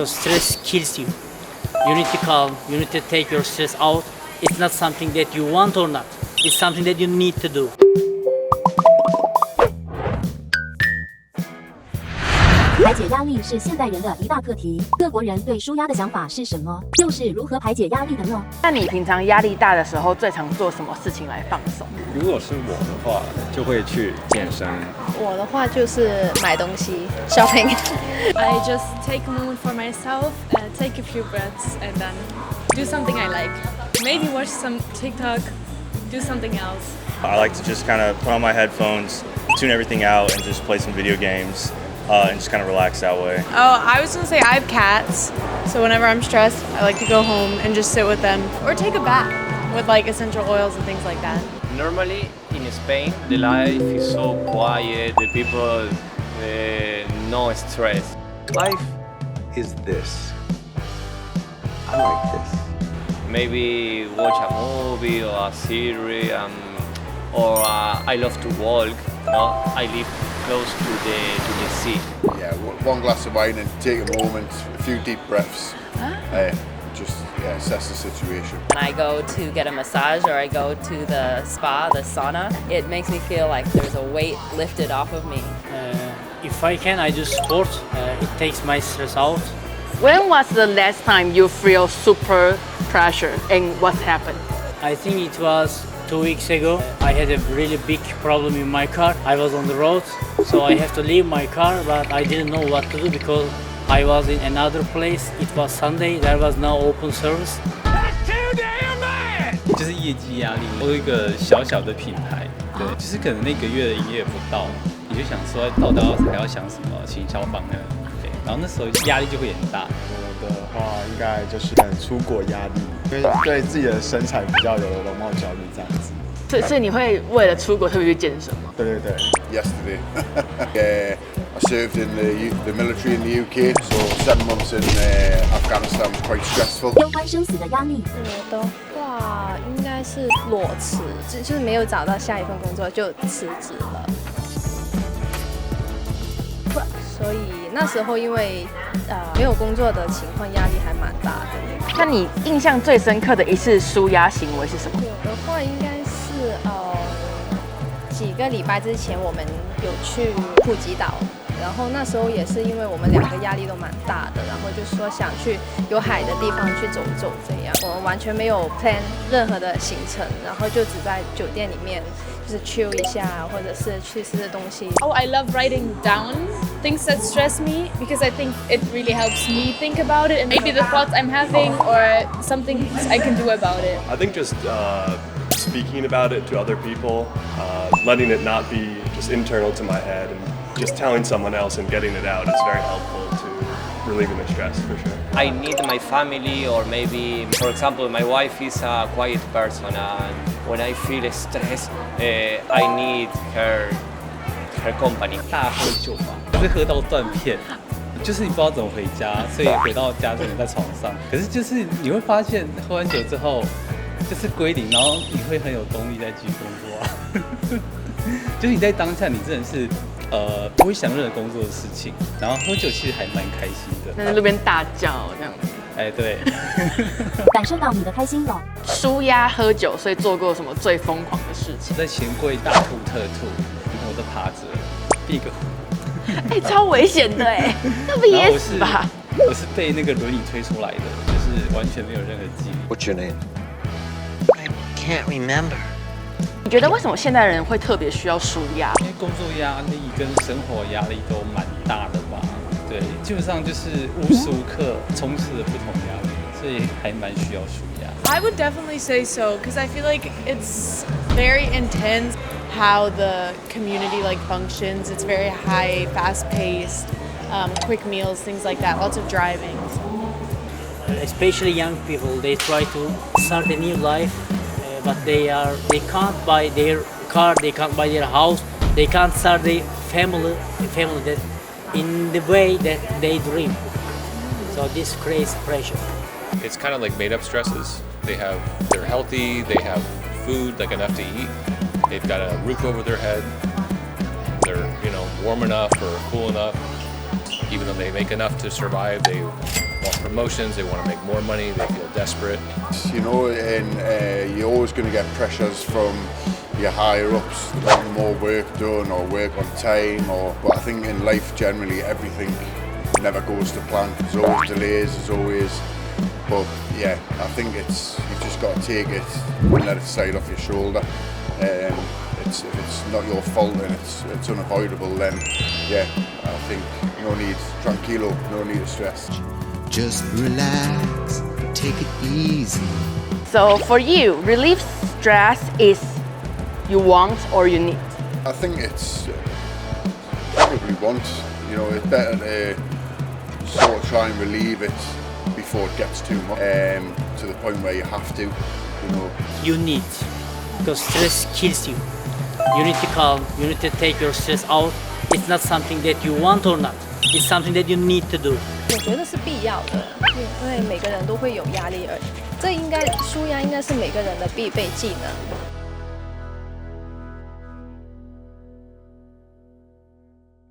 because stress kills you. You need to calm, you need to take your stress out. It's not something that you want or not. It's something that you need to do. 排解压力是现代人的一大课题，各国人对舒压的想法是什么？又是如何排解压力的呢？那你平常压力大的时候，最常做什么事情来放松？如果是我的话，就会去健身。我的话就是买东西 shopping。I just take a moment for myself, take a few breaths, and then do something I like. Maybe watch some TikTok, do something else. I like to just kind of put on my headphones, tune everything out, and just play some video games. And just kind of relax that way. Oh, I was gonna say I have cats, so whenever I'm stressed, I like to go home and just sit with them or take a bath with like essential oils and things like that. Normally in Spain, the life is so quiet, the people no stress. Life is this. I like this. Maybe watch a movie or a series, or I love to walk. No, I live close to the sea. Yeah, one glass of wine and take a moment, a few deep breaths. Just assess the situation. When I go to get a massage or I go to the spa, the sauna, it makes me feel like there's a weight lifted off of me. If I can, I do sport. It takes my stress out. When was the last time you feel super pressure and what happened? I think it was 2 weeks ago. I had a really big problem in my car. I was on the road, so I have to leave my car, but I didn't know what to do because I was in another place. It was Sunday, there was no open service. 就是业绩压力，我有一个小小的品牌，对，就是可能那个月的营业不到，你就想说到底还要想什么行销方案，对，然后那时候压力就会很大。我的话应该就是出国压力，因为对自己的身材比较有容貌焦虑这样子。所以你会为了出国特别去健身吗？对对对。Yesterday, I served in the military in the UK, so 7 months in Afghanistan was quite stressful. 攸关生死的压力。我的话应该是裸辞，就是没有找到下一份工作就辞职了。所以那时候因为没有工作的情况，压力还蛮大的。那你印象最深刻的一次抒压行为是什么？我的话应该是几个礼拜之前我们有去普吉岛。然后那时候也是因为我们两个压力都蛮大的，然后就说想去有海的地方去走走这样。我们完全没有 plan 任何的行程，然后就只在酒店里面就是 chill 一下，或者是去吃东西。Oh, I love writing down things that stress me because I think it really helps me think about it and maybe the thoughts I'm having or something I can do about it. I think just speaking about it to other people, letting it not be just internal to my head and just telling someone else and getting it out is very helpful to relieving the stress for sure. I need my family, or maybe, for example, my wife is a quiet person, and when I feel stressed, I need her company. 大喝酒吧，就是喝到断片，就是你不知道怎么回家，所以回到家只能在床上。可是就是你会发现，喝完酒之后就是归零，然后你会很有动力再继续工作啊。就是你在当下，你真的是。不会想任何工作的事情，然后喝酒其实还蛮开心的。在路边大叫这样子。哎，对。感受到你的开心了。舒压喝酒，所以做过什么最疯狂的事情？在钱柜大吐特吐，我都趴着，闭个壶。哎，超危险的哎，那不噎死吧？我是被那个轮椅推出来的，就是完全没有任何记忆。What's your name? I can't remember. 你觉得为什么现代人会特别需要舒压？因为工作压力跟生活压力都蛮大的吧？对，基本上就是无时无刻充斥着不同压力，所以还蛮需要舒压。I would definitely say so because I feel like it's very intense how the community like functions. It's very high, fast-paced, quick meals, things like that. Lots of driving. Especially young people, they try to start a new life. But they can't buy their car, they can't buy their house, they can't start their family that in the way that they dream. So this creates pressure. It's kind of like made up stresses. They're healthy, they have food, like enough to eat. They've got a roof over their head. They're, warm enough or cool enough. Even though they make enough to survive, they want promotions, they want to make more money, they feel desperate. You know, and you're always going to get pressures from your higher ups, wanting more work done or work on time. But I think in life generally, everything never goes to plan. There's always delays, there's always. But yeah, I think you've just got to take it and let it slide off your shoulder. If it's not your fault and it's unavoidable, then yeah, I think no need, tranquilo, no need to stress. Just relax, take it easy. So for you, relief stress is you want or you need? I think it's probably want. You know, it's better to sort of try and relieve it before it gets too much, to the point where you have to. You know, You need, because stress kills you. You need to calm. You need to take your stress out. It's not something that you want or not. It's something that you need to do. 我觉得是必要的，因为每个人都会有压力，而这应该舒压应该是每个人的必备技能。